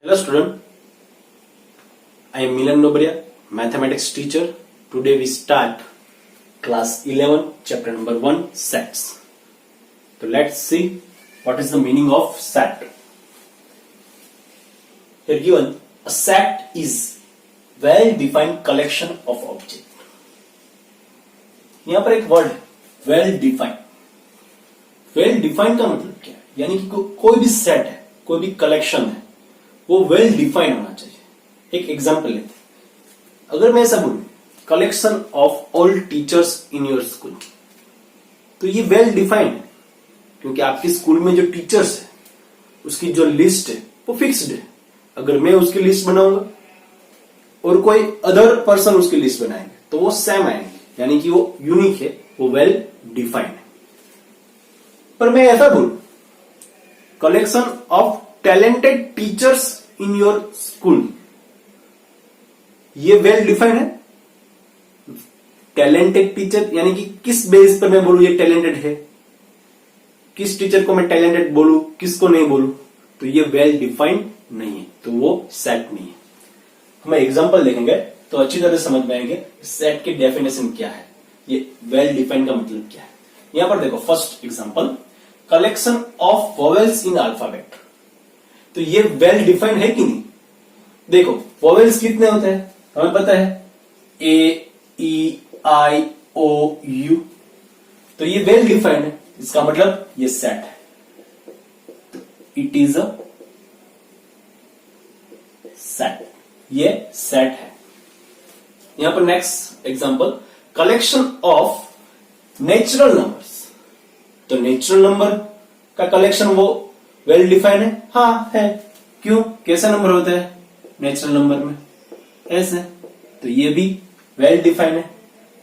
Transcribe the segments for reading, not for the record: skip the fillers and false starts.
Hello student, I am Milan Nobria, mathematics teacher. Today we start class 11, chapter number 1, sets. So let's see what is the meaning of set. Here given, a set is well-defined collection of objects. यहाँ पर एक word है well defined. Well defined का मतलब क्या है? यानी कि कोई भी सेट है, कोई भी कलेक्शन है, वो वेल डिफाइंड होना चाहिए. एक एग्जांपल लेते हैं. अगर मैं ऐसा बोलूं collection of all teachers in your school, तो ये वेल डिफाइंड है क्योंकि आपके स्कूल में जो टीचर्स है उसकी जो लिस्ट है वो फिक्स्ड है. अगर मैं उसकी लिस्ट बनाऊंगा और कोई अदर पर्सन उसकी लिस्ट बनाएंगे तो वो सेम आएंगे, यानी कि वो यूनिक है, वो वेल डिफाइंड है. पर मैं ऐसा बोलूं collection of talented teachers in your school, ये वेल डिफाइंड है. टैलेंटेड टीचर यानी कि किस बेस पर मैं बोलूं ये टैलेंटेड है, किस टीचर को मैं टैलेंटेड बोलूं, किसको नहीं बोलूं, तो ये वेल डिफाइंड नहीं है, तो वो सेट नहीं है. हम एग्जांपल देखेंगे तो अच्छी तरह समझ में आएंगे सेट की डेफिनेशन क्या है, ये वेल डिफाइंड का मतलब क्या है. यहां पर देखो first example, collection of vowels in alphabet. तो ये वेल डिफाइंड है कि नहीं? देखो वोवेल्स कितने होते हैं हमें पता है, ए ई आई ओ यू. तो ये वेल डिफाइंड है, इसका मतलब ये सेट है. इट इज अ सेट, ये सेट है. यहां पर next example, collection of natural numbers. तो नेचुरल नंबर का कलेक्शन वो वेल डिफाइंड है. हाँ है. क्यों? कैसा नंबर होता है नेचुरल नंबर में? ऐसे. तो ये भी वेल डिफाइंड है,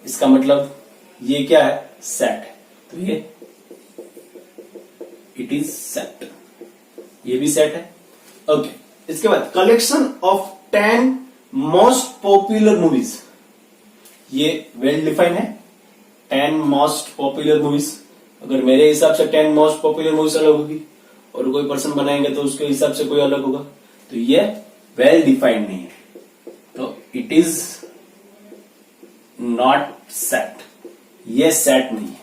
इसका मतलब ये क्या है? सेट है. तो ये इट इज सेट, ये भी सेट है. ओके. इसके बाद collection of 10 most popular movies, ये वेल डिफाइंड है. 10 मोस्ट पॉपुलर मूवीज, अगर मेरे हिसाब से 10 मोस्ट पॉपुलर मूवीज अलग होगी और कोई पर्सन बनाएंगे तो उसके हिसाब से कोई अलग होगा, तो ये वेल डिफाइंड नहीं है, तो इट इज नॉट सेट, ये सेट नहीं है.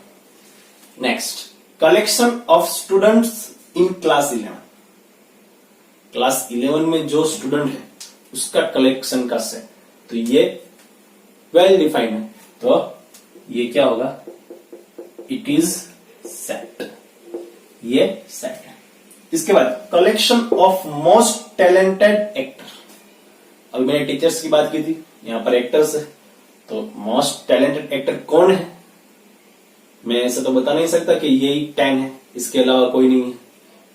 Next, collection of students in class 11. Class 11 में जो स्टूडेंट है उसका कलेक्शन का सेट, तो ये वेल डिफाइंड है, तो ये क्या होगा? इट इज सेट, ये सेट है. इसके बाद collection of most talented actor. अभी मैंने टीचर्स की बात की थी, यहां पर एक्टर्स है, तो मोस्ट टैलेंटेड एक्टर कौन है? मैं ऐसा तो बता नहीं सकता कि यही 10 है, इसके अलावा कोई नहीं है,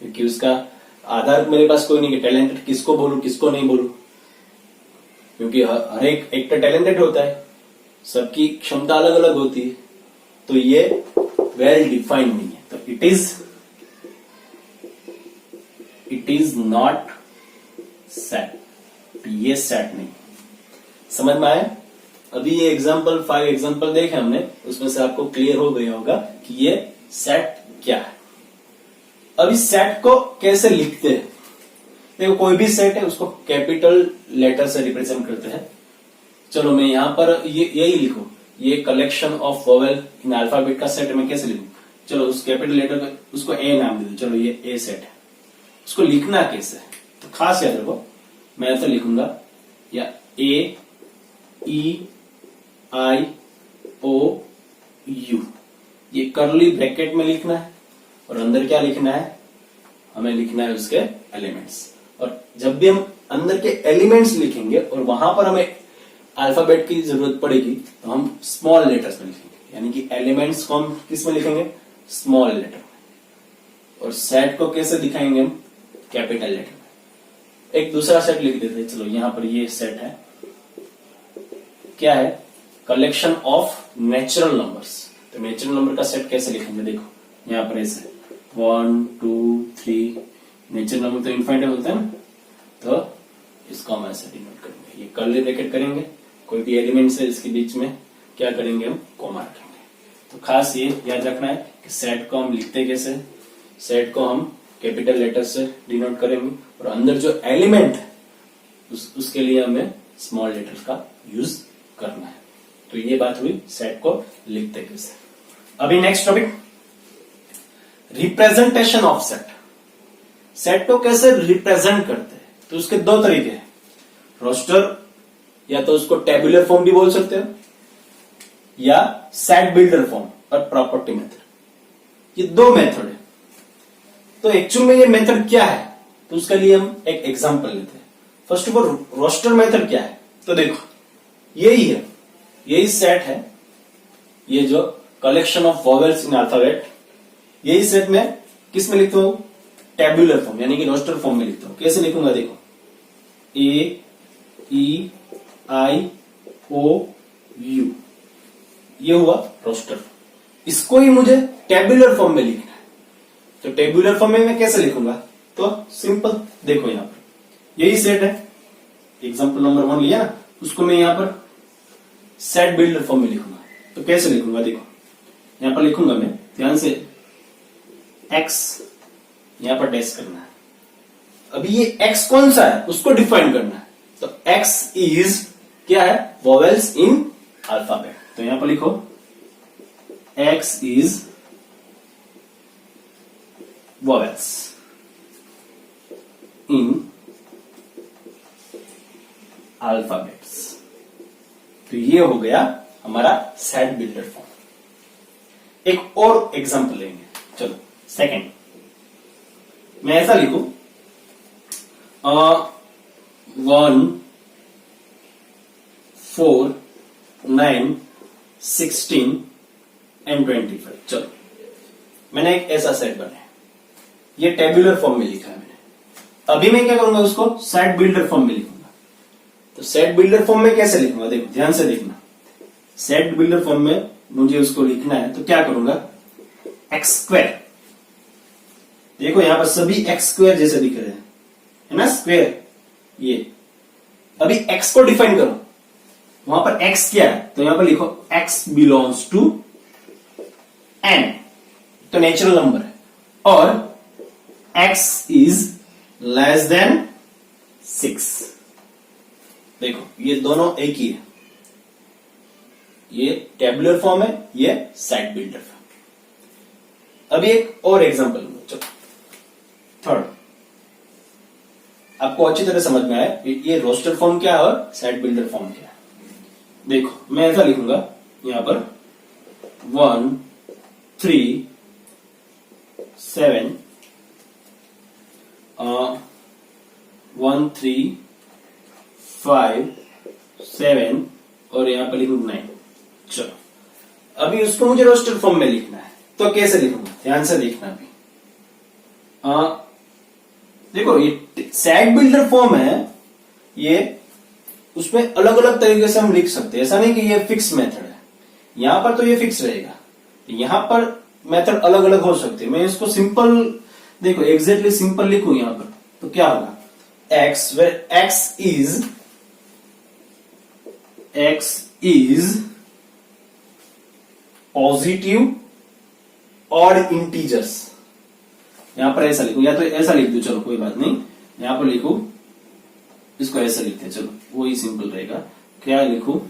क्योंकि उसका आधार मेरे पास कोई नहीं है. टैलेंटेड किसको बोलूं किसको नहीं बोलूं, क्योंकि हर एक एक्टर टैलेंटेड होता है, सबकी क्षमता अलग अलग होती है, तो ये वेल डिफाइंड नहीं है, तो इट इज नॉट सेट, ये सेट नहीं. समझ में आया? अभी ये एग्जांपल 5 एग्जांपल देखे हमने, उसमें से आपको क्लियर हो गया होगा कि ये सेट क्या है. अब इस सेट को कैसे लिखते हैं? देखो कोई भी सेट है उसको कैपिटल लेटर से रिप्रेजेंट करते हैं. चलो मैं यहां पर यही लिखूं, ये collection of vowel in alphabet का सेट मैं कैसे लिखूं? चलो उस कैपिटल लेटर को उसको ए नाम दे दो. चलो ये ए सेट है, उसको लिखना कैसे है? तो खास याद रखो, मैं तो लिखूंगा या ए ई आई ओ यू, ये कर्ली ब्रैकेट में लिखना है, और अंदर क्या लिखना है? हमें लिखना है उसके एलिमेंट्स. और जब भी हम अंदर के एलिमेंट्स लिखेंगे और वहां पर हमें अल्फाबेट की जरूरत पड़ेगी तो हम स्मॉल लेटर्स में लिखेंगे, यानी कि एलिमेंट्स को हम किस में लिखेंगे? स्मॉल लेटर में. और सेट को कैसे दिखाएंगे हम? कैपिटल लेटर में. एक दूसरा सेट लिख देते हैं. चलो यहां पर ये सेट है, क्या है? Collection of natural numbers. तो नेचुरल नंबर का सेट कैसे लिखेंगे? देखो यहां पर ऐसे 1 2 3, नेचुरल नंबर तो इनफाइनाइट होता है ना, तो इसको हम ऐसे डिनोट करेंगे. ये कर्ली ब्रैकेट करेंगे, कोई भी एलिमेंट से इसके बीच में क्या करेंगे? हम कॉमा रखेंगे. तो खास ये याद रखना है कि सेट को हम लिखते कैसे? सेट को हम कैपिटल लेटर से डिनोट करेंगे और अंदर जो एलिमेंट है उसके लिए हमें स्मॉल लेटर का यूज करना है। तो ये बात हुई सेट को लिखते कैसे। अभी next topic, representation of set. Set को कैसे रिप्रेजेंट करते हैं, तो उसके दो तरीके हैं, रोस्टर या तो उसको टेबुलर फॉर्म भी बोल सकते हो, या सेट बिल्डर फॉर्म और प्रॉपर्टी मेथड। ये दो मेथड है। तो एक्चुअल में ये मेथड क्या है, तो उसके लिए हम एक एग्जांपल लेते हैं। First of all roster method क्या है, तो देखो यही है, यही सेट है, ये जो collection of vowels in alphabet, यही सेट में किस में लिखता हूं, टेबुलर फॉर्म यानी कि रोस्टर फॉर्म में लिखता हूं। कैसे लिखूंगा, देखो ए ई आई ओ यू, ये हुआ रोस्टर। इसको ही मुझे टेबुलर फॉर्म में लिखना है, तो टेबुलर फॉर्म में मैं कैसे लिखूंगा, तो सिंपल, देखो यहां पर यही सेट है, एग्जांपल नंबर 1 लिया ना, उसको मैं यहां पर सेट बिल्डर फॉर्म में लिखूंगा। तो कैसे लिखूंगा, देखो यहां पर लिखूंगा मैं, ध्यान से, एक्स यहां पर डैश करना है। अभी ये एक्स कौन सा है उसको डिफाइन करना है, तो एक्स इज क्या है, वॉवेल्स इन अल्फाबेट। तो यहां पर लिखो x is vowels in alphabets. तो ये हो गया हमारा सेट बिल्डर फॉर्म। एक और एग्जांपल लेंगे, चलो सेकंड, मैं ऐसा लिखूं 1 4 9 16 एंड 25। चलो मैंने एक ऐसा सेट बनाया, ये टेबुलर फॉर्म में लिखा है मैंने। अभी मैं क्या करूंगा, उसको सेट बिल्डर फॉर्म में लिखूंगा। तो सेट बिल्डर फॉर्म में कैसे लिखूंगा, देखो ध्यान से देखना, सेट बिल्डर फॉर्म में मुझे उसको लिखना है, तो क्या करूंगा, एक्स स्क्वायर, देखो यहां पर सभी एक्स स्क्वायर जैसे दिख रहे हैं, है ना, स्क्वायर। ये अभी एक्स को डिफाइन करो, वहां पर एक्स क्या है, तो यहां पर लिखो एक्स बिलोंग्स टू एन, तो नेचुरल नंबर है, और एक्स इज लेस देन 6। देखो ये दोनों एक ही है, ये टेबुलर फॉर्म है, ये सेट बिल्डर फॉर्म। अभी एक और एग्जांपल लो, चलो थर्ड, आपको अच्छी तरह समझ में आया ये रोस्टर फॉर्म क्या है और सेट बिल्डर फॉर्म क्या है। देखो मैं ऐसा लिखूंगा यहां पर 1 3 7 1 3 5 7 और यहां पर लिखूंगा 9। चलो अभी उसको मुझे रोस्टर फॉर्म में लिखना है, तो कैसे लिखूंगा, ध्यान से देखना। अभी देखो ये सेट बिल्डर फॉर्म है, ये उसमें अलग अलग तरीके से हम लिख सकते हैं, ऐसा नहीं कि ये फिक्स मेथड है। यहां पर तो ये फिक्स रहेगा, यहां पर मेथड अलग अलग हो सकते हैं। मैं इसको सिंपल, देखो एग्जैक्टली सिंपल लिखूं यहां पर, तो क्या होगा, X, where x is positive और इंटीजर्स। यहां पर ऐसा लिखू, या तो ऐसा लिख दू, चलो कोई बात नहीं, यहां पर लिखू, इसको ऐसा लिखते हैं, चलो वही सिंपल रहेगा। क्या लिखू,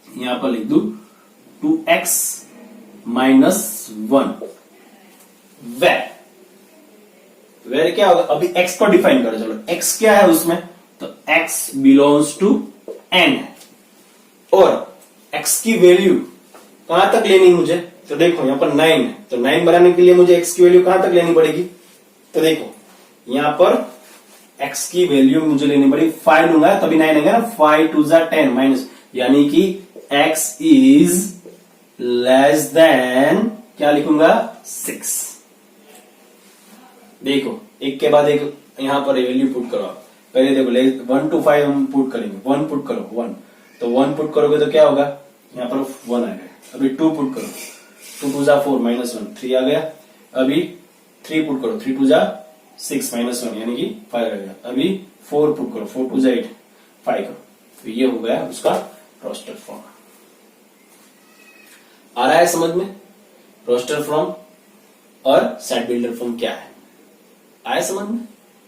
यहां पर लिख दू 2x - 1 वेर क्या होगा, अभी x को डिफाइन करो, चलो x क्या है उसमें, तो x बिलोंग्स टू n है, और x की वैल्यू कहां तक लेनी मुझे, तो देखो यहां पर 9 है, तो 9 बनाने के लिए मुझे x की वैल्यू कहां तक लेनी पड़ेगी, तो देखो यहां पर x की वैल्यू मुझे लेनी पड़ेगी 5 लूंगा तभी 9 आएगा ना, 5 2 10 माइनस, यानी कि x इज लेस देन क्या लिखूंगा 6। देखो एक के बाद एक यहां पर वैल्यू पुट करो, पहले देखो 1 to 5 हम पुट करेंगे, 1 पुट करो 1, तो 1 पुट करोगे तो क्या होगा, यहां पर 1 आ गया। अभी 2 पुट करो, 2 2 जा 4 -1 3 आ गया। अभी 3 पुट करो, 3 2 जा 6 -1 यानी कि 5 आ गया। अभी 4 पुट करो, 4 2 जा 8 5 करो, तो ये हो गया उसका रोस्टर फॉर्म। आ रहा है समझ में, रोस्टर फॉर्म और सेट बिल्डर फॉर्म क्या है, आया समझ में।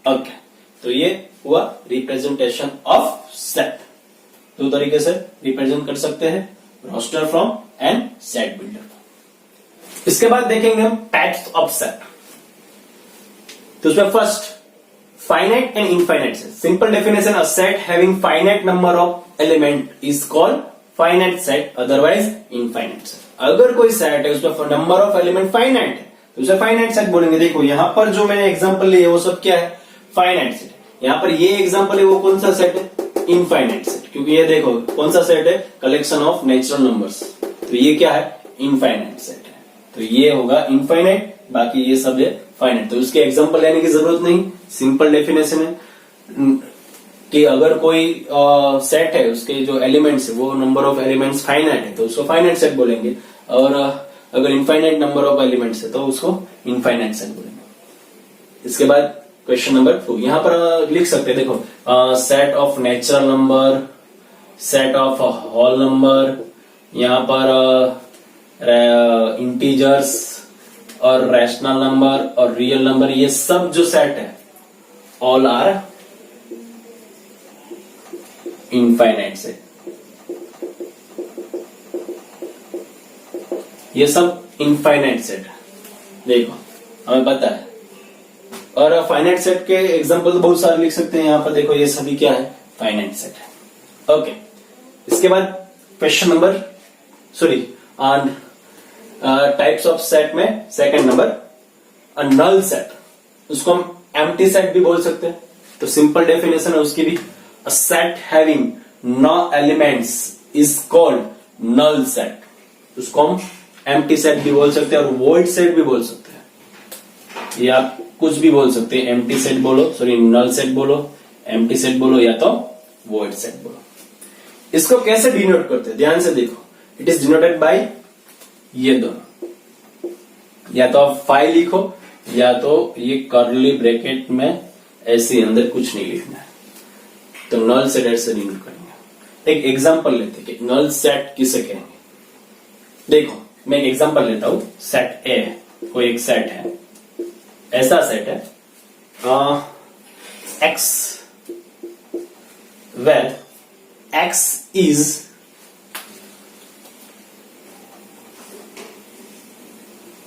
ओके, तो ये हुआ रिप्रेजेंटेशन ऑफ सेट। दो तरीके से रिप्रेजेंट कर सकते हैं, roster form and set builder. इसके बाद देखेंगे हम टाइप्स ऑफ सेट। तो उसमें first finite and infinite set. Simple definition, a set having finite number of element is called finite set, otherwise infinite set. अगर कोई सेट है उसमें नंबर ऑफ एलिमेंट फाइनाइट है तो उसे फाइनाइट सेट बोलेंगे। देखो यहां पर जो मैंने एग्जांपल लिए वो सब क्या है, फाइनाइट सेट। यहां पर ये एग्जांपल है वो कौन सा सेट है, इनफाइनाइट सेट, क्योंकि ये देखो कौन सा सेट है, कलेक्शन ऑफ नेचुरल नंबर्स। तो ये क्या है, इनफाइनाइट सेट है। तो ये होगा इनफाइनाइट, बाकी ये सब है फाइनाइट। तो उसके एग्जांपल लेने की जरूरत नहीं, सिंपल डेफिनेशन है कि अगर कोई सेट है उसके जो एलिमेंट्स है वो नंबर ऑफ एलिमेंट्स फाइनाइट है तो उसको फाइनाइट सेट बोलेंगे, और अगर इनफाइनाइट नंबर ऑफ एलिमेंट्स है तो उसको इनफाइनाइट सेट बोलेंगे। इसके बाद क्वेश्चन नंबर 2 यहां पर लिख सकते हैं, देखो set of natural number, set of whole number, यहां पर इंटीजर्स और रैशनल नंबर और रियल नंबर, ये सब जो सेट है ऑल आर इनफाइनाइट सेट। ये सब इनफाइनाइट सेट है, देखो हमें पता है। और फाइनाइट सेट के एग्जांपल तो बहुत सारे लिख सकते हैं, यहां पर देखो ये सभी क्या है, फाइनाइट सेट है। ओके, इसके बाद question number on types of set में सेकंड नंबर, अ नल सेट, उसको हम एम्प्टी सेट भी बोल सकते हैं। तो सिंपल डेफिनेशन है उसकी भी, a set having no elements is called null set. उसको हम एम्प्टी सेट भी बोल सकते हैं और वॉइड सेट भी बोल सकते हैं, या कुछ भी बोल सकते हैं। एम्प्टी सेट बोलो, नल सेट बोलो, एम्प्टी सेट बोलो, या तो वॉइड सेट बोलो। इसको कैसे डिनोट करते हैं, ध्यान से देखो। इट इज डिनोटेड बाय ये दोनों, या तो आप फाइव लिखो या तो ये कर्ली ब्रैकेट में ऐसे अंदर कुछ नहीं लिखना है। तो नल सेट ऐसे डिनोट करेंगे। एक एग्जांपल लेते हैं कि नल सेट किसे कहेंगे। देखो मैं एक एग्जांपल लेता हूं, सेट ए है, कोई एक सेट है, ऐसा सेट है एक्स, वेर एक्स इज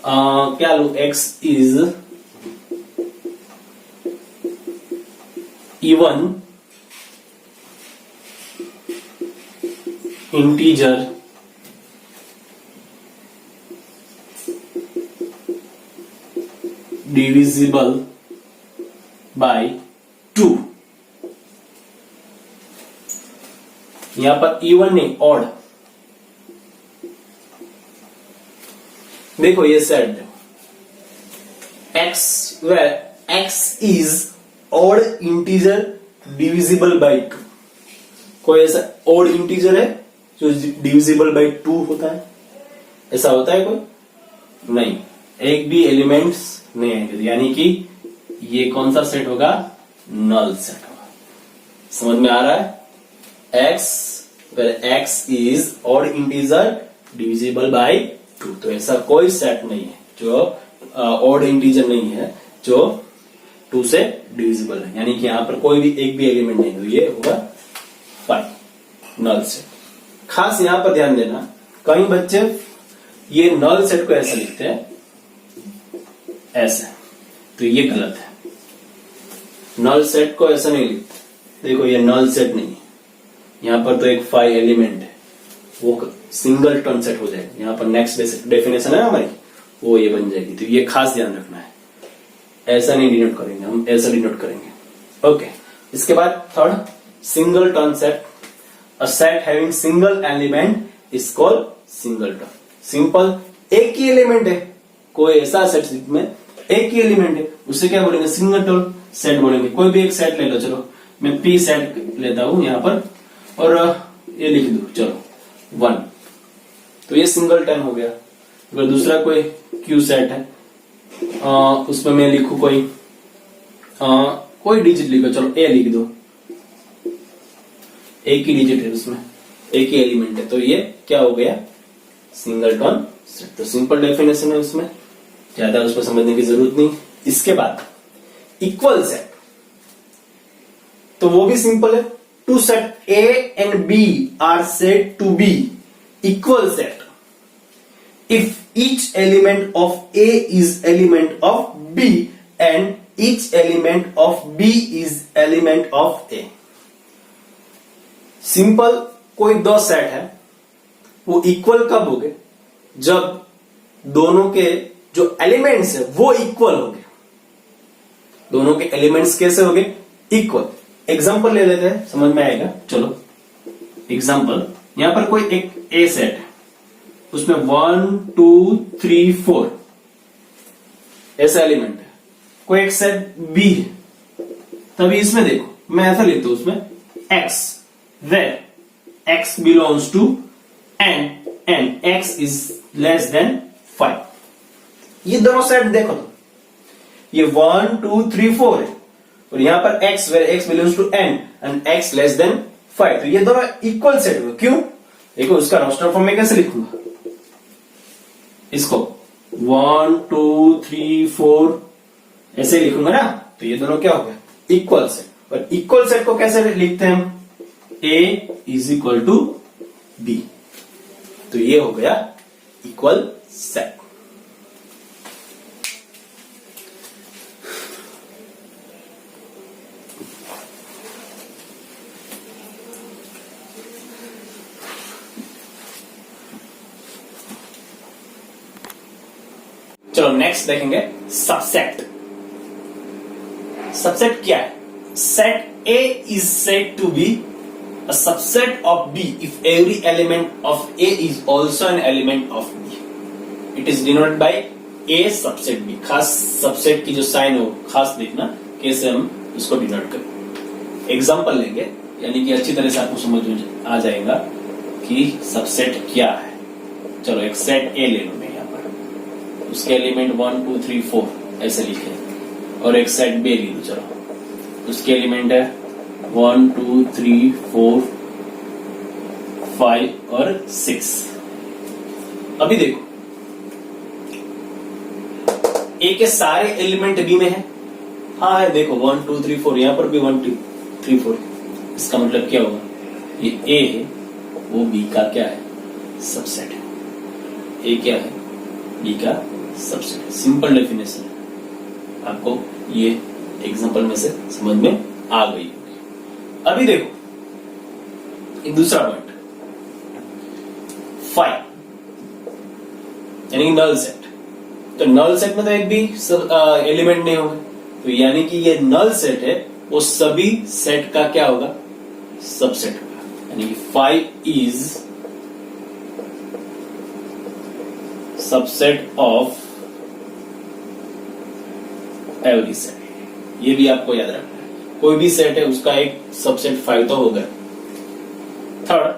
क्या लो, x is even integer divisible by 2। यहां पर इवन नहीं, ऑड। देखो ये set x where x is odd integer divisible by 2। कोई ऐसा odd integer है जो divisible by 2 होता है, ऐसा होता है कोई नहीं, एक भी एलिमेंट्स नहीं है, यानी कि ये कौन सा सेट होगा, नल सेट होगा। समझ में आ रहा है, x where x is odd integer divisible by 2। तो ऐसा कोई सेट नहीं है जो ऑड इंटीजर नहीं है जो 2 से डिविजिबल है, यानी कि यहां पर कोई भी एक भी एलिमेंट नहीं है, ये होगा 5 नल सेट। खास यहां पर ध्यान देना, कई बच्चे ये नल सेट को ऐसा लिखते हैं, ऐसा, तो ये गलत है। नल सेट को ऐसा नहीं लिखते। देखो ये नल सेट नहीं है, यहां पर तो एक 5 एलिमेंट है, वो सिंगल टर्न सेट हो जाएगा। यहां पर नेक्स्ट डेफिनेशन है हमारी, वो ये बन जाएगी। तो ये खास ध्यान रखना है, ऐसा नहीं डिनोट करेंगे हम, ऐसा डिनोट करेंगे। ओके, इसके बाद third, single turn set, a set having single element is called single turn. Simple, एक ही एलिमेंट है, कोई ऐसा सेट में एक ही एलिमेंट है, उसे क्या बोलेंगे, सिंगल टर्न सेट बोलेंगे। कोई भी एक सेट ले लो, चलो मैं पी सेट लेता हूं यहां पर, और ये लिख दो, चलो 1, तो ये सिंगल टर्न हो गया। अगर दूसरा कोई क्यू सेट है, उसमें मैं लिखू कोई डिजिट लिखो, चलो ए लिख दो, एक ही डिजिट है उसमें, एक ही एलिमेंट है, तो ये क्या हो गया, सिंगल टर्न सेट। तो सिंपल डेफिनेशन है उसमें, ज्यादा उसमें समझने की जरूरत नहीं। इसके बाद इक्वल सेट, तो वो भी सिंपल है। Two set A and B are said to be equal set if each element of A is element of B and each element of B is element of A। Simple, कोई दो set है वो equal कब हो गए? जब दोनों के जो एलिमेंट्स है वो इक्वल हो गए। दोनों के एलिमेंट्स कैसे हो गए? इक्वल। एग्जांपल ले लेते हैं, समझ में आएगा। चलो एग्जांपल, यहां पर कोई एक ए सेट है, उसमें 1 2 3 4 ऐसा एलिमेंट है। कोई एक सेट बी है, तभी इसमें देखो मैं ऐसा लिखता हूं उसमें x where x belongs to n and x is less than 5। ये दोनों सेट देखो तो ये 1 2 3 4 है और यहां पर x where x belongs to n and x less than 5, तो ये दोनों इक्वल सेट हुए। क्यों? देखो उसका रोस्टर फॉर्म में कैसे लिखूंगा इसको 1 2 3 4 ऐसे ही लिखूंगा ना, तो ये दोनों क्या हो गया? Equal set. और इक्वल सेट को कैसे लिखते हैं हम? A is equal to B, तो ये हो गया इक्वल सेट। चलो नेक्स्ट देखेंगे सबसेट। सबसेट क्या है? Set A is said to be a subset of B if every element of A is also an element of B. It is denoted by A subset B। खास subset की जो sign हो खास देखना कैसे हम इसको डिनोट करें। एग्जांपल लेंगे, यानी कि अच्छी तरह से आपको समझ में आ जाएगा कि सबसेट क्या है। चलो एक सेट A ले लो, मैं यहां पर उसके एलिमेंट 1 2 3 4 ऐसे लिखे, और एक सेट B ले लो, चलो उसके एलिमेंट है 1 2 3 4 5 और 6। अभी देखो ए के सारे एलिमेंट बी में है। हाँ है, देखो 1 2 3 4, यहां पर भी 1 2 3 4। इसका मतलब क्या होगा? ये ए है वो बी का क्या है? सबसेट है। ए क्या है? बी का सबसेट। सिंपल डेफिनेशन है, आपको ये एग्जांपल में से समझ में आ गई होगी। अभी देखो एक दूसरा पॉइंट, 5 यानी नल सेट। तो नल सेट में तो एक भी एलिमेंट नहीं होगा, तो यानी कि ये नल सेट है वो सभी सेट का क्या होगा? सबसेट होगा। यानी कि 5 is subset of every set. ये भी आपको याद रखना है, कोई भी सेट है उसका एक सबसेट 5 तो होगा। थर्ड,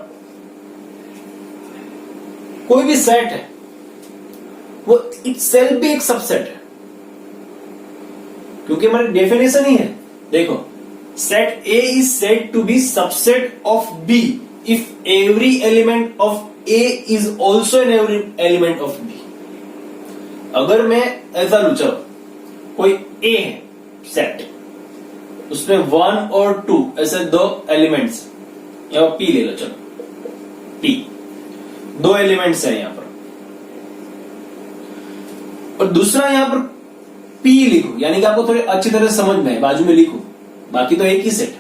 कोई भी सेट है वो इटसेल्फ भी एक सबसेट है, क्योंकि हमारी डेफिनेशन ही है। देखो set A is said to be subset of B if every element of A is also an every element of B। अगर मैं ऐसा लू, चलो कोई A है सेट, उसमें 1 और 2 ऐसे दो एलिमेंट्स, यहां P ले लो, चलो P दो एलिमेंट्स है यहां पर, और दूसरा यहां पर P लिखो, यानी कि आपको थोड़ी अच्छी तरह से समझ में बाजू में लिखो, बाकी तो एक ही सेट।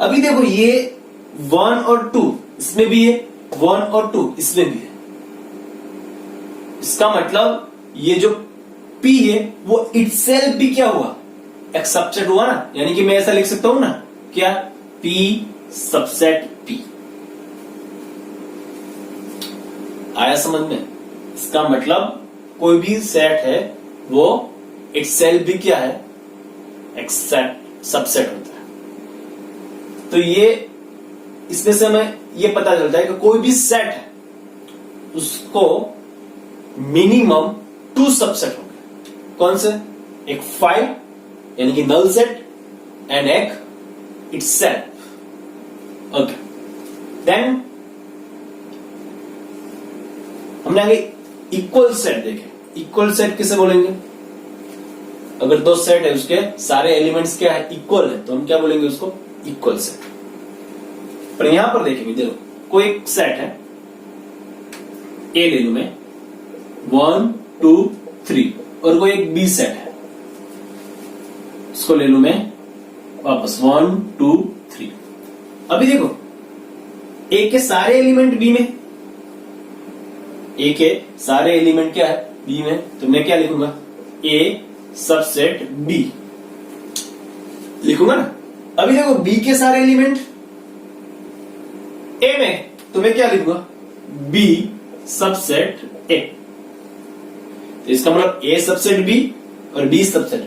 अभी देखो ये 1 और 2 इसमें भी है, 1 और 2 इसमें भी है। इसका मतलब ये जो P है वो इटसेल्फ भी क्या हुआ? एक सबसेट हुआ ना। यानी कि मैं ऐसा लिख सकता हूं ना, क्या? P subset P। आया समझ में? इसका मतलब कोई भी सेट है वो इटसेल्फ भी क्या है? एक सबसेट होता है। तो ये इसमें से हमें ये पता चलता है कि कोई भी सेट है उसको मिनिमम 2 सबसेट होंगे। कौन से? एक 5 यानी कि नल सेट, एंड एक इटसेल्फ। ओके, देन हमने आगे इक्वल सेट देखे। इक्वल सेट किसे बोलेंगे? अगर दो सेट है उसके सारे एलिमेंट्स क्या है? इक्वल है, तो हम क्या बोलेंगे उसको? Equal set. पर यहां पर देखेंगे, देखो कोई एक सेट है, ए ले लू मैं 1 2 3, और कोई एक बी सेट है, इसको ले लू मैं वापस 1 2 3। अभी देखो ए के सारे एलिमेंट बी में, ए के सारे एलिमेंट क्या है, बी में, तो मैं क्या लिखूंगा, ए सबसेट बी लिखूंगा ना। अभी देखो बी के सारे एलिमेंट ए में, तो मैं क्या लिखूंगा, बी सबसेट ए। तो इसका मतलब ए सबसेट बी और बी सबसेट।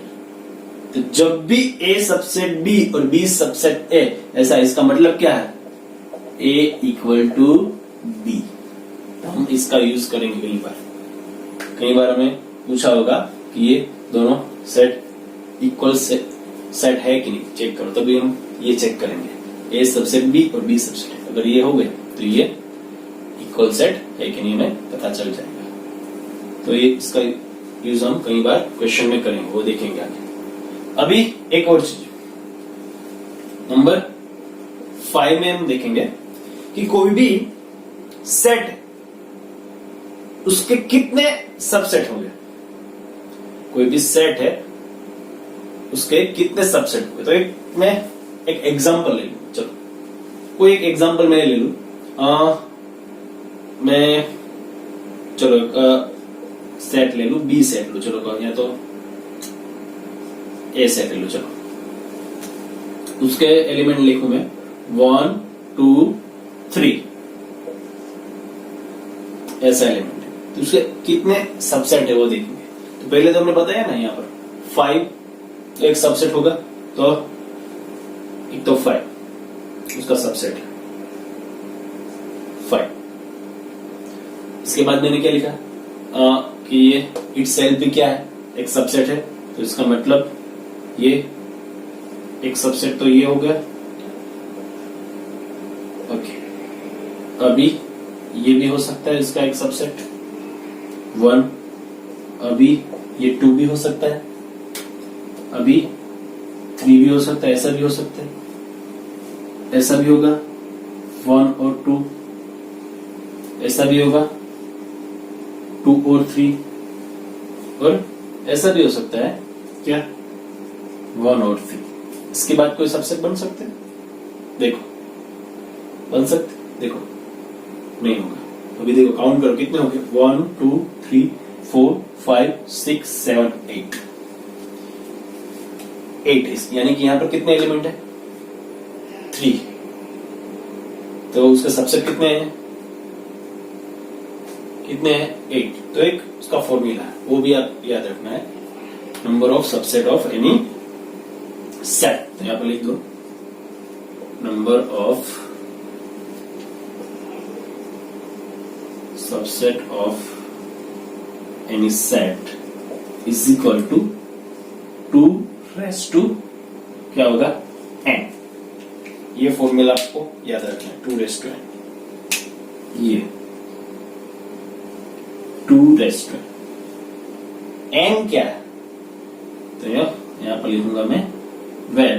तो जब भी ए सबसेट बी और बी सबसेट ए, ऐसा इसका मतलब क्या है, ए इक्वल टू बी। तो हम इसका यूज करेंगे कई बार हमें पूछा होगा कि ये दोनों सेट इक्वल सेट है कि नहीं, चेक करो, तभी हम ये चेक करेंगे, ए सबसेट बी और बी सबसेट ए। अगर ये हो गए तो ये इक्वल सेट है कि नहीं हमें पता चल जाएगा। तो ये इसका यूज हम कई बार क्वेश्चन में करेंगे, वो देखेंगे आगे। अभी एक और चीज नंबर 5 में हम देखेंगे कि कोई भी सेट, उसके कितने सबसेट होंगे। कोई भी सेट है, उसके कितने सबसेट होंगे। तो मैं एक एग्जांपल ले लूं, चलो कोई एक एग्जांपल मैं ले लूं, मैं चलो सेट ले लूं, बी सेट लो, चलो या तो ए सेट ले लो, चलो उसके एलिमेंट लिखूं मैं 1 2 3, ऐसा एलिमेंट है। तो उसके कितने सबसेट है वो देखेंगे। तो पहले तो हमने बताया ना, यहाँ पर 5 तो एक सबसेट होगा, तो एक तो 5 उसका सबसेट है 5। इसके बाद मैंने क्या लिखा कि ये इटसेल्फ भी क्या है, एक सबसेट है। तो इसका मतलब ये एक सबसेट तो ये हो गया। ओके, अभी ये भी हो सकता है इसका एक सबसेट 1, अभी ये 2 भी हो सकता है, अभी 3 भी हो सकता है, ऐसा भी हो सकता है, ऐसा भी होगा 1 और 2, ऐसा भी होगा 2 और 3, और ऐसा भी हो सकता है क्या 1 और 3। इसके बाद कोई सबसेट बन सकते हैं, देखो बन सकते, देखो नहीं होगा। अभी देखो काउंट करो कितने हो गए, 1 2 3 4 5 6 7 8 8, यानी कि यहां पर कितने एलिमेंट है 3। तो उसके सबसेट कितने हैं, कितने हैं 8। तो एक उसका फॉर्मूला है, वो भी आप याद रखना है, number of subset of any set. तो यहां पर लिख दो number of subset of any set is equal to 2 raise to क्या होगा n। ये फॉर्मूला आपको याद रखना है, 2 रेज़ टू n, ये 2 रेज़ टू n क्या है। तो यहां पर लिखूंगा मैं when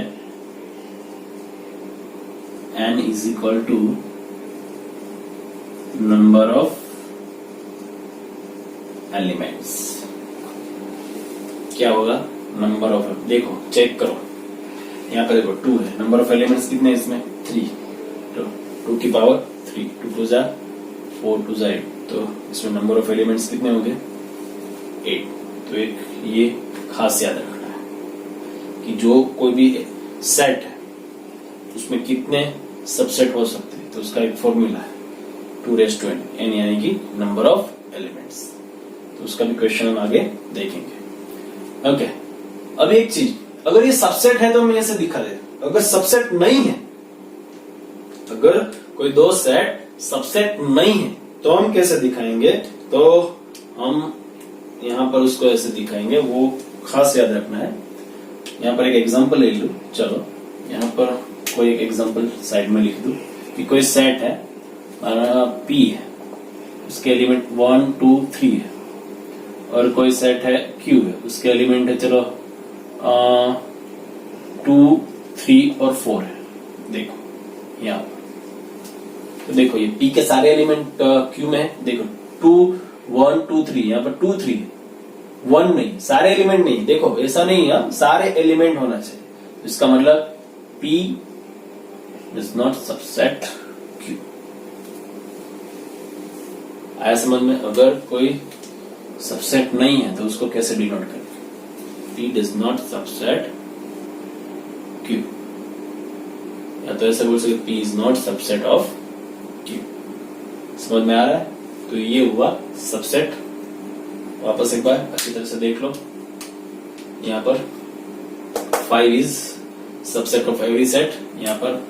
n is equal to number of elements, क्या होगा नंबर ऑफ, देखो चेक करो यहाँ पर देखो 2 है, नंबर ऑफ एलिमेंट्स कितने हैं इसमें 3, तो 2 की पावर 3, 2 2 जा 4 2 जा 8, तो इसमें नंबर ऑफ एलिमेंट्स कितने हो गए 8। तो एक ये खास याद रखना है कि जो कोई भी सेट है उसमें कितने सबसेट हो सकते हैं। तो उसका एक फॉर्मूला है 2 रेज़ टू n, यानी कि नंबर ऑफ एलिमेंट्स। तो उसका भी क्वेश्चन हम आगे देखेंगे। ओके, अब एक चीज, अगर ये सबसेट है तो मैं ऐसे दिखा दे, अगर सबसेट नहीं है, अगर कोई दो सेट सबसेट नहीं है तो हम कैसे दिखाएंगे। तो हम यहां पर उसको ऐसे दिखाएंगे, वो खास याद रखना है। यहां पर एक एग्जांपल ले लूं, चलो यहां पर कोई एक एग्जांपल साइड में लिख दूं कि कोई सेट है P है, उसके एलिमेंट 1 2 3 है, और कोई सेट है Q है, उसके एलिमेंट है चलो 2 3 और 4 है। देखो यहाँ पर, तो देखो ये P के सारे एलिमेंट Q में है। देखो 2 1 2 3, यहाँ पर 2 3 1 नहीं, सारे एलिमेंट नहीं। देखो ऐसा नहीं है, सारे एलिमेंट होना चाहिए। तो इसका मतलब P does not subset Q। आया समझ में? अगर कोई सबसेट नहीं है तो उसको कैसे डिनोट करें? P does not subset Q, या तो ऐसे बोल सकते P is not subset of Q। समझ में आ रहा है? तो ये हुआ सबसेट। वापस एक बार अच्छी तरह से देख लो। यहाँ पर 5 is subset of every set. यहाँ पर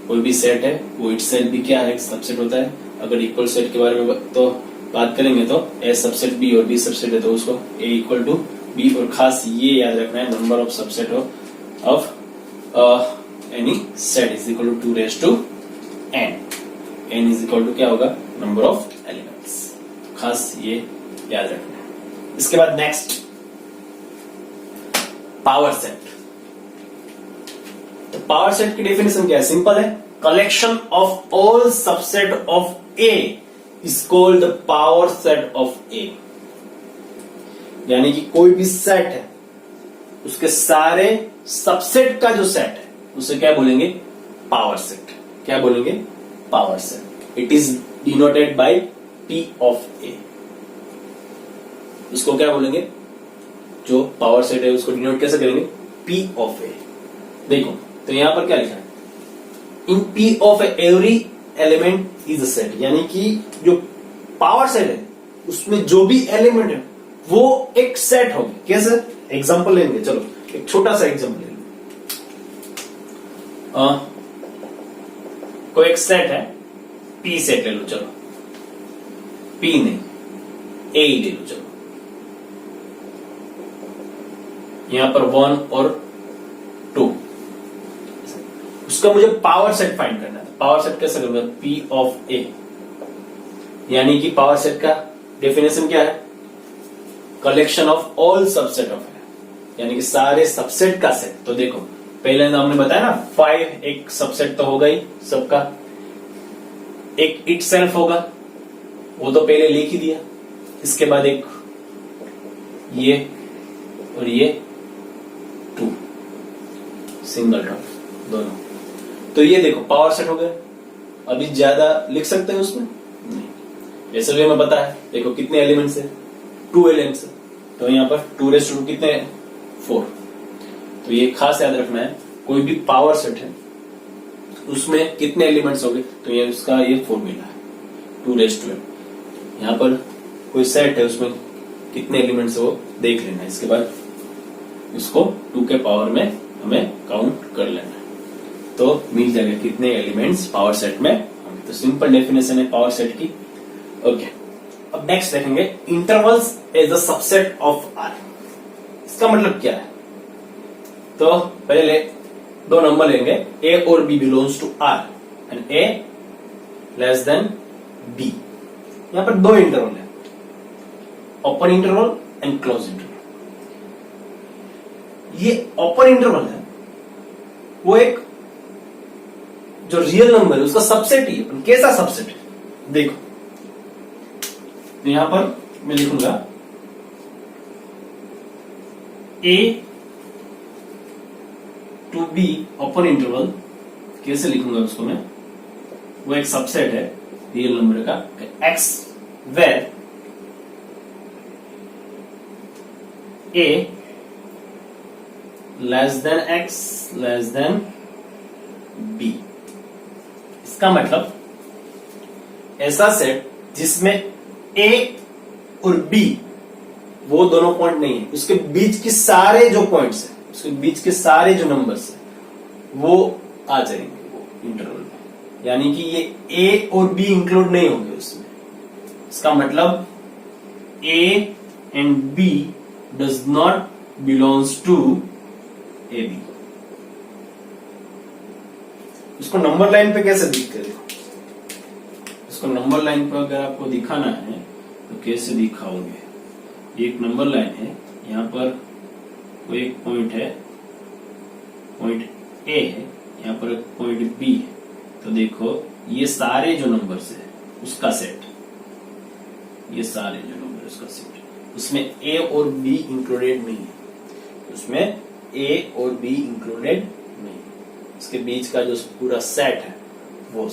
कोई भी सेट है वो इटसेल्फ भी क्या है? सबसेट होता है। अगर इक्वल सेट के बारे में तो बात करेंगे तो ए सबसेट बी और बी सबसेट है तो उसको ए इक्वल टू बी, और खास ये याद रखना है number of subset of any set is equal to 2 raised to n। n is equal to क्या होगा? Number of elements. खास ये याद रखना है। इसके बाद नेक्स्ट पावर सेट। तो पावर सेट की डेफिनेशन क्या है? सिंपल है, collection of all subset of A is called the power set of A। यानी कि कोई भी सेट है उसके सारे सबसेट का जो सेट है उसे क्या बोलेंगे? Power set. क्या बोलेंगे? Power set. It is denoted by P of A। इसको क्या बोलेंगे? जो पावर सेट है उसको डिनोट कैसे करेंगे? P of A। देखो तो यहां पर क्या लिखा है? इन P of A every element is a set. यानी कि जो पावर सेट है उसमें जो भी एलिमेंट है वो एक सेट होगी। कैसे? एग्जांपल लेंगे, चलो एक छोटा सा एग्जांपल ले लो। कोई एक सेट है, P सेट ले लो, चलो P नहीं A ही ले लो। चलो यहां पर 1 और 2, उसका मुझे पावर सेट फाइंड करना है। पावर सेट कैसे करूंगा? P of A। यानी कि पावर सेट का डेफिनेशन क्या है? Collection of all subset of A, यानी कि सारे सबसेट का सेट। तो देखो पहले हमने बताया ना 5 एक सबसेट तो होगा ही सबका, एक इट सेल्फ होगा, वो तो पहले लिख ही दिया। इसके बाद एक ये और ये 2 सिंगल टर्म दोनों। तो ये देखो पावर सेट हो गया। अभी ज्यादा लिख सकते हैं उसमें? नहीं। ऐसे भी हमें पता है, देखो कितने एलिमेंट्स है? 2 एलिमेंट्स है। तो यहाँ पर 2 raised to 2 कितने हैं? 4। तो ये खास याद रखना है, कोई भी पावर सेट है उसमें कितने एलिमेंट्स हो गए? तो ये उसका ये फॉर्मूला है 2 raised to n। यहाँ पर कोई सेट है उसमें कितने एलिमेंट्स है वो देख लेना है। इसके बाद उसको 2 के पावर में हमें काउंट कर लेना है, तो मिल जाएगा कितने एलिमेंट्स पावर सेट में होंगे। तो सिंपल डेफिनेशन है पावर सेट की। ओके, अब नेक्स्ट देखेंगे intervals as a subset of R। इसका मतलब क्या है? तो पहले 2 नंबर लेंगे, A और B belongs to R and A less than B। यहां पर 2 इंटरवल है, open interval and close interval. ये ओपन इंटरवल है वो एक जो रियल नंबर है उसका सबसेट ही है। कैसा सबसेट है? देखो तो यहां पर मैं लिखूंगा A to B open interval. कैसे लिखूंगा उसको मैं? वो एक सबसेट है रियल नंबर का X where A less than X less than B। इसका मतलब ऐसा सेट जिसमें A और B वो दोनों पॉइंट नहीं है, उसके बीच के सारे जो पॉइंट्स है, उसके बीच के सारे जो नंबर्स है वो आ जाएंगे वो इंटरवल में। यानी कि ये A और B इंक्लूड नहीं होंगे उसमें। इसका मतलब A and B does not belongs to AB। इसको नंबर लाइन पे कैसे दिख करें? इसको नंबर लाइन पर अगर आपको दिखाना है तो कैसे दिखाओगे? एक नंबर लाइन है, यहाँ पर वो एक पॉइंट है, पॉइंट A है, यहाँ पर एक पॉइंट बी है, तो देखो ये सारे जो नंबर्स है उसका सेट, ये सारे जो नंबर उसका सेट, उसमें ए और बी इंक्लूडेड नहीं है, उसमें ए और बी इंक्लूडेड नहीं है, इसके बीच का जो पूरा सेट है वो।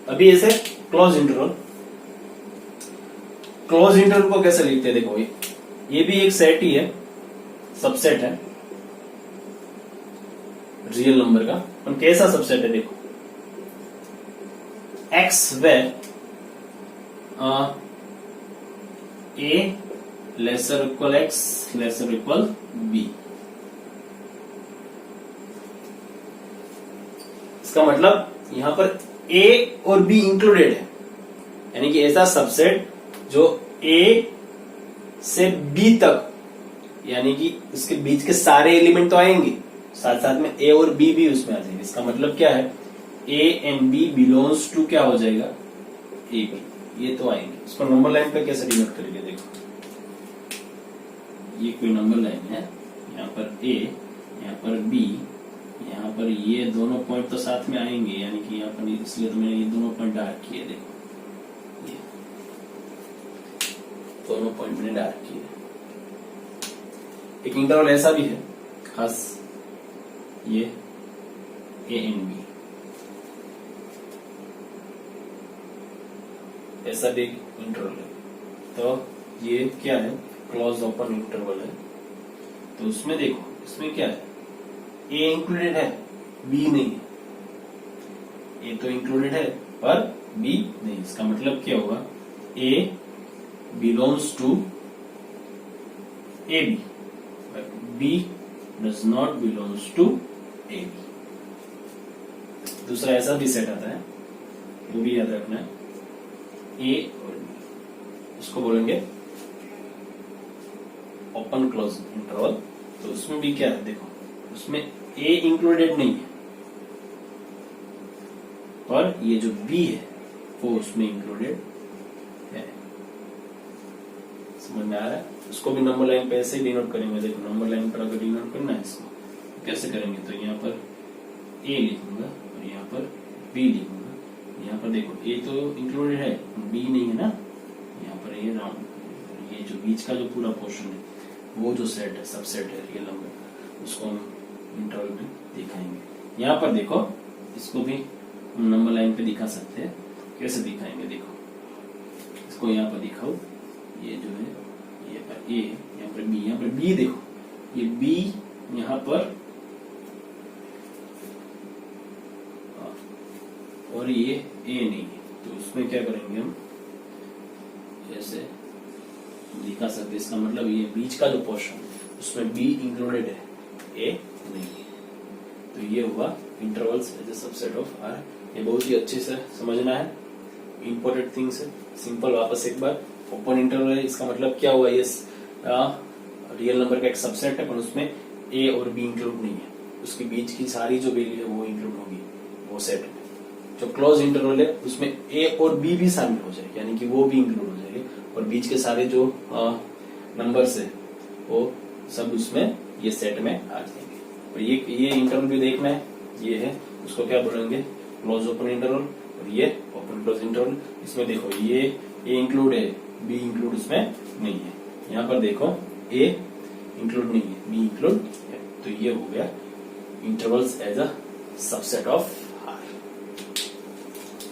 अभी ऐसे क्लोज इंटरवल, क्लोज इंटरवल को कैसे लिखते हैं, देखो ये भी एक सेट ही है, सबसेट है रियल नंबर का, पर कैसा सबसेट है, देखो x where a lesser equal x lesser equal b। इसका मतलब यहां पर a और b इंक्लूडेड है, यानी कि ऐसा सबसेट जो a से b तक, यानी कि उसके बीच के सारे एलिमेंट तो आएंगे, साथ साथ में a और b भी उसमें आ जाएंगे। इसका मतलब क्या है, a and b belongs to क्या हो जाएगा, a b, ये तो आएंगे। इसको नंबर लाइन पे कैसे डिनोट करेंगे, देखो ये कोई नंबर लाइन है, यहाँ पर a, यहाँ पर b, यहाँ पर ये दोनों पॉइंट तो साथ में आएंगे, यानी कि यहाँ पर, इसलिए तो मैंने ये दोनों पॉइंट डार्क किए, देखो ये दोनों पॉइंट मैंने डार्क किए। एक इंटरवल ऐसा भी है खास, ये ए एंड बी, ऐसा भी इंटरवल है, तो ये क्या है, क्लोज ओपन इंटरवल है। तो उसमें देखो, इसमें क्या है, ए इंक्लूडेड है, बी नहीं है, ए तो इंक्लूडेड है पर बी नहीं। इसका मतलब क्या होगा, A belongs to A B, B does not belongs to A B. दूसरा ऐसा भी सेट आता है, वो भी याद रखना है, ए और बी, उसको बोलेंगे ओपन क्लोज इंटरवल। तो उसमें भी क्या है, देखो उसमें ए इंक्लूडेड नहीं है, पर ये जो बी है वो उसमें इंक्लूडेड है। समझ में आ रहा है? उसको भी नंबर लाइन पे ऐसे ही डिनोट करेंगे। देखो नंबर लाइन पर अगर डिनोट करना है इसको कैसे करेंगे, तो यहाँ पर ए लिखूंगा और यहाँ पर बी लिखूंगा। यहाँ पर देखो ए तो इंक्लूडेड है, बी नहीं है ना, यहाँ पर ए राउंड, ये जो बीच का जो पूरा पोर्शन है वो जो सेट है, सबसेट है रियल नंबर, उसको हम इंटरवल में दिखाएंगे। यहाँ पर देखो, इसको भी हम नंबर लाइन पे दिखा सकते हैं। कैसे दिखाएंगे, देखो इसको यहाँ पर दिखाओ, ये जो है ये पर ए, यहाँ पर बी, यहाँ पर बी देखो, ये बी यहाँ पर और ये ए नहीं है, तो उसमें क्या करेंगे हम, जैसे दिखा सकते। इसका मतलब ये बीच का जो पोर्शन उसमें बी इंक्लूडेड है, ए नहीं है। तो ये हुआ intervals as a subset of R. ये बहुत ही अच्छे से समझना है, इंपॉर्टेंट थिंग्स है। सिंपल वापस एक बार, ओपन इंटरवल है, इसका मतलब क्या हुआ, ये रियल नंबर का एक सबसेट है पर उसमें ए और बी इंक्लूड नहीं है, उसके बीच की सारी जो वैल्यू है वो इंक्लूड होगी वो सेट में। जो क्लोज इंटरवल है उसमें ए और बी भी शामिल हो जाएगी, यानी कि वो भी इंक्लूड हो जाएंगे, और बीच के सारे जो नंबर्स है वो सब उसमें ये सेट में आ जाएंगे। और ये इंटरवल भी देखना है, ये है उसको क्या बोलेंगे, क्लोज ओपन इंटरवल, और ये ओपन क्लोज इंटरवल। इसमें देखो ये ए इंक्लूड है, बी इंक्लूड उसमें नहीं है। यहाँ पर देखो ए इंक्लूड नहीं है, बी इंक्लूड है। तो ये हो गया intervals as a subset of